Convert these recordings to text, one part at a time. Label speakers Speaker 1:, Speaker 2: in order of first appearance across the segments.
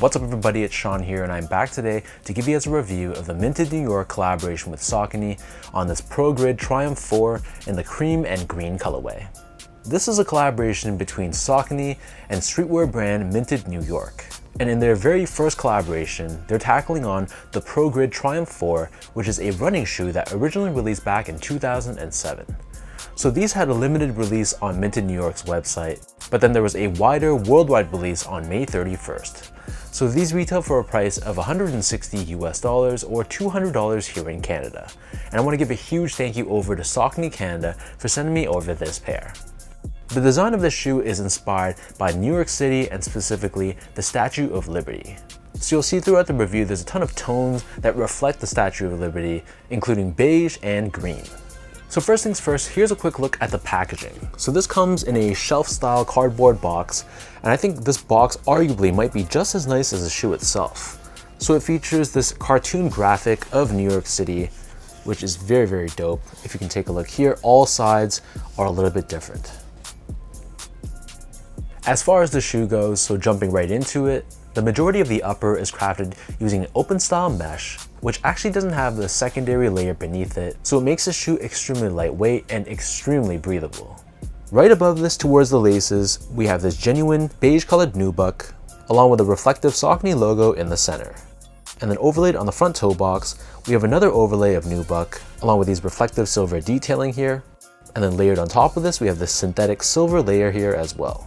Speaker 1: What's up everybody, it's Sean here and I'm back today to give you guys a review of the Minted New York collaboration with Saucony on this Progrid Triumph 4 in the cream and green colorway. This is a collaboration between Saucony and streetwear brand Minted New York. And in their very first collaboration, they're tackling on the Progrid Triumph 4, which is a running shoe that originally released back in 2007. So these had a limited release on Minted New York's website, but then there was a wider worldwide release on May 31st. So these retail for a price of $160 US or $200 here in Canada. And I want to give a huge thank you over to Saucony Canada for sending me over this pair. The design of this shoe is inspired by New York City and specifically the Statue of Liberty. So you'll see throughout the review there's a ton of tones that reflect the Statue of Liberty, including beige and green. So first things first, here's a quick look at the packaging. So this comes in a shelf-style cardboard box, and I think this box arguably might be just as nice as the shoe itself. So it features this cartoon graphic of New York City, which is very, very dope. If you can take a look here, all sides are a little bit different. As far as the shoe goes, so jumping right into it, the majority of the upper is crafted using an open style mesh, which actually doesn't have the secondary layer beneath it, so it makes the shoe extremely lightweight and extremely breathable. Right above this towards the laces, we have this genuine beige colored nubuck, along with a reflective Saucony logo in the center. And then overlaid on the front toe box, we have another overlay of nubuck, along with these reflective silver detailing here. And then layered on top of this, we have this synthetic silver layer here as well.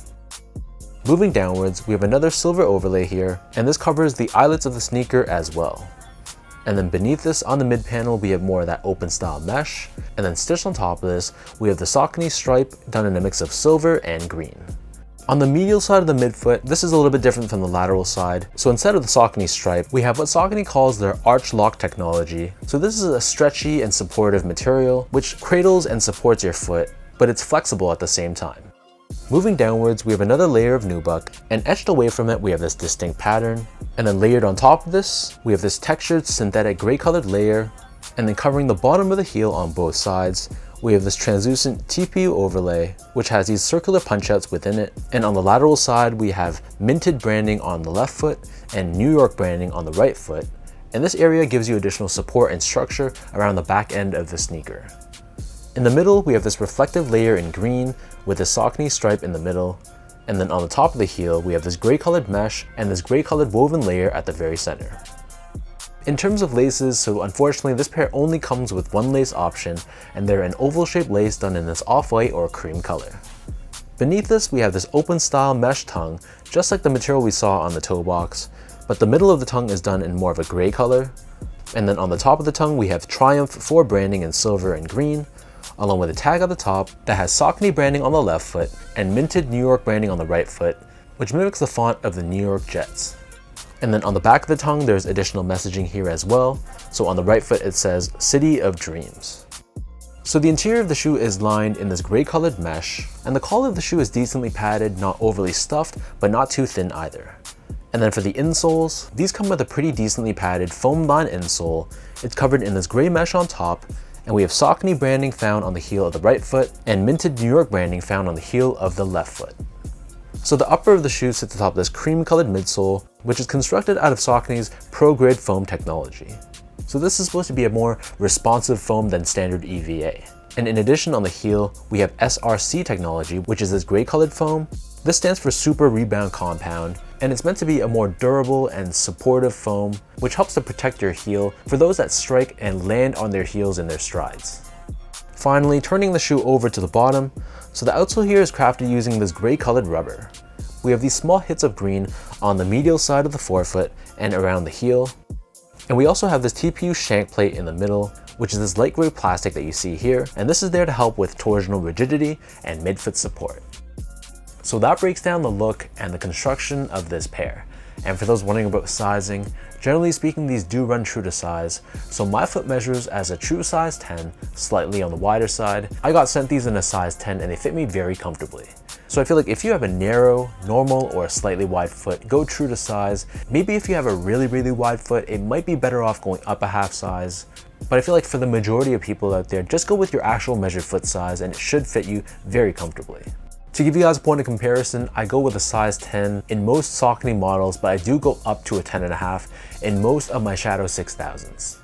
Speaker 1: Moving downwards, we have another silver overlay here, and this covers the eyelets of the sneaker as well. And then beneath this on the mid panel, we have more of that open style mesh. And then stitched on top of this, we have the Saucony stripe done in a mix of silver and green. On the medial side of the midfoot, this is a little bit different from the lateral side. So instead of the Saucony stripe, we have what Saucony calls their arch lock technology. So this is a stretchy and supportive material, which cradles and supports your foot, but it's flexible at the same time. Moving downwards, we have another layer of nubuck, and etched away from it, we have this distinct pattern. And then layered on top of this, we have this textured synthetic gray colored layer. And then covering the bottom of the heel on both sides, we have this translucent TPU overlay, which has these circular punch-outs within it. And on the lateral side, we have Minted branding on the left foot and New York branding on the right foot. And this area gives you additional support and structure around the back end of the sneaker. In the middle, we have this reflective layer in green with the Saucony stripe in the middle. And then on the top of the heel, we have this gray colored mesh and this gray colored woven layer at the very center. In terms of laces, so unfortunately this pair only comes with one lace option, and they're an oval shaped lace done in this off-white or cream color. Beneath this, we have this open style mesh tongue, just like the material we saw on the toe box, but the middle of the tongue is done in more of a gray color. And then on the top of the tongue, we have Triumph 4 branding in silver and green, along with a tag at the top that has Saucony branding on the left foot and Minted New York branding on the right foot, which mimics the font of the New York Jets. And then on the back of the tongue, there's additional messaging here as well. So on the right foot, it says City of Dreams. So the interior of the shoe is lined in this gray colored mesh, and the collar of the shoe is decently padded, not overly stuffed, but not too thin either. And then for the insoles, these come with a pretty decently padded foam lined insole. It's covered in this gray mesh on top, and we have Saucony branding found on the heel of the right foot and Minted New York branding found on the heel of the left foot. So the upper of the shoe sits atop this cream colored midsole, which is constructed out of Saucony's Progrid foam technology. So this is supposed to be a more responsive foam than standard EVA. And in addition, on the heel, we have SRC technology, which is this gray colored foam. This stands for Super Rebound Compound, and it's meant to be a more durable and supportive foam, which helps to protect your heel for those that strike and land on their heels in their strides. Finally, turning the shoe over to the bottom, so the outsole here is crafted using this gray colored rubber. We have these small hits of green on the medial side of the forefoot and around the heel. And we also have this TPU shank plate in the middle, which is this light gray plastic that you see here, and this is there to help with torsional rigidity and midfoot support. So that breaks down the look and the construction of this pair. And for those wondering about sizing, generally speaking, these do run true to size. So my foot measures as a true size 10, slightly on the wider side. I got sent these in a size 10 and they fit me very comfortably. So I feel like if you have a narrow, normal, or a slightly wide foot, go true to size. Maybe if you have a really, really wide foot, it might be better off going up a half size. But I feel like for the majority of people out there, just go with your actual measured foot size and it should fit you very comfortably. To give you guys a point of comparison, I go with a size 10 in most Saucony models, but I do go up to a 10.5 in most of my Shadow 6000s.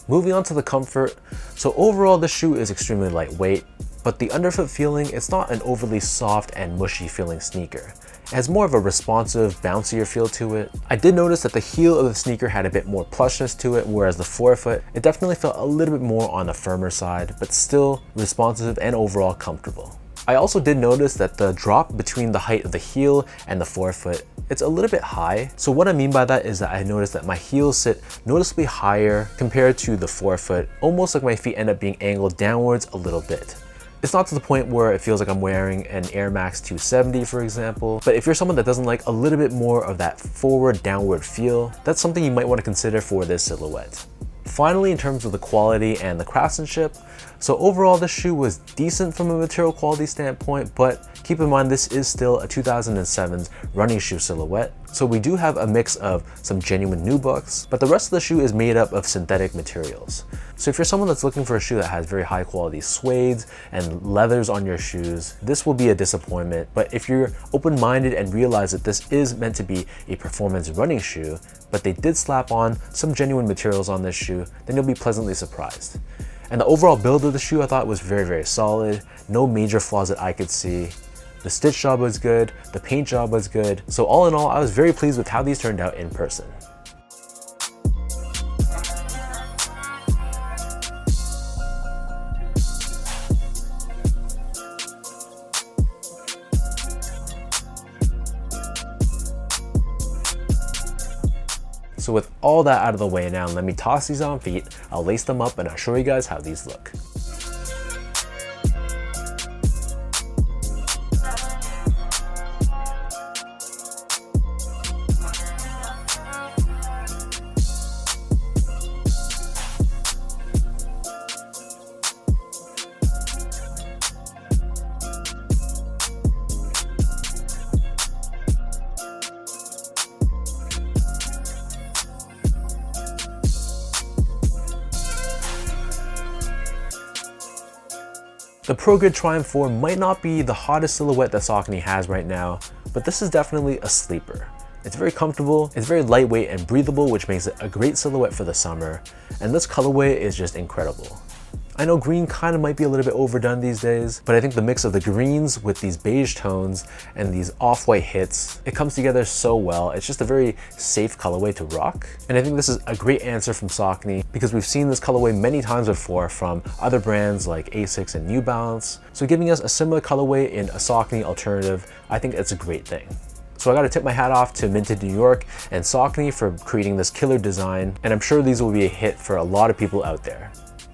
Speaker 1: Moving on to the comfort, so overall this shoe is extremely lightweight, but the underfoot feeling, it's not an overly soft and mushy feeling sneaker. It has more of a responsive, bouncier feel to it. I did notice that the heel of the sneaker had a bit more plushness to it, whereas the forefoot, it definitely felt a little bit more on the firmer side, but still responsive and overall comfortable. I also did notice that the drop between the height of the heel and the forefoot, it's a little bit high. So what I mean by that is that I noticed that my heels sit noticeably higher compared to the forefoot, almost like my feet end up being angled downwards a little bit. It's not to the point where it feels like I'm wearing an Air Max 270, for example, but if you're someone that doesn't like a little bit more of that forward downward feel, that's something you might want to consider for this silhouette. Finally, in terms of the quality and the craftsmanship, so overall this shoe was decent from a material quality standpoint, but keep in mind this is still a 2007's running shoe silhouette. So we do have a mix of some genuine nubucks, but the rest of the shoe is made up of synthetic materials. So if you're someone that's looking for a shoe that has very high quality suedes and leathers on your shoes, this will be a disappointment. But if you're open-minded and realize that this is meant to be a performance running shoe, but they did slap on some genuine materials on this shoe, then you'll be pleasantly surprised. And the overall build of the shoe I thought was very, very solid. No major flaws that I could see. The stitch job was good, the paint job was good. So all in all, I was very pleased with how these turned out in person. So with all that out of the way now, let me toss these on feet, I'll lace them up and I'll show you guys how these look. The Progrid Triumph 4 might not be the hottest silhouette that Saucony has right now, but this is definitely a sleeper. It's very comfortable, it's very lightweight and breathable, which makes it a great silhouette for the summer, and this colorway is just incredible. I know green kind of might be a little bit overdone these days, but I think the mix of the greens with these beige tones and these off-white hits, it comes together so well. It's just a very safe colorway to rock. And I think this is a great answer from Saucony because we've seen this colorway many times before from other brands like Asics and New Balance. So giving us a similar colorway in a Saucony alternative, I think it's a great thing. So I gotta tip my hat off to Minted New York and Saucony for creating this killer design, and I'm sure these will be a hit for a lot of people out there.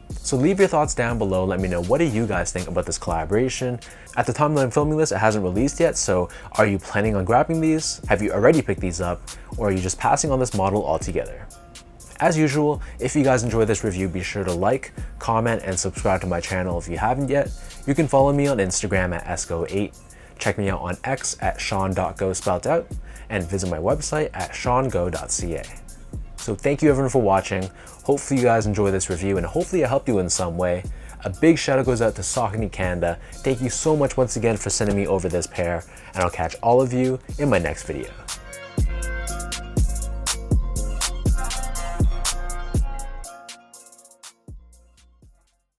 Speaker 1: So leave your thoughts down below, let me know what do you guys think about this collaboration. At the time that I'm filming this, it hasn't released yet, so are you planning on grabbing these? Have you already picked these up? Or are you just passing on this model altogether? As usual, if you guys enjoyed this review, be sure to like, comment, and subscribe to my channel if you haven't yet. You can follow me on Instagram at esco8, check me out on X at sean.go spelled out, and visit my website at seango.ca. So thank you everyone for watching. Hopefully you guys enjoy this review and hopefully it helped you in some way. A big shout out goes out to Saucony Canada. Thank you so much once again for sending me over this pair, and I'll catch all of you in my next video.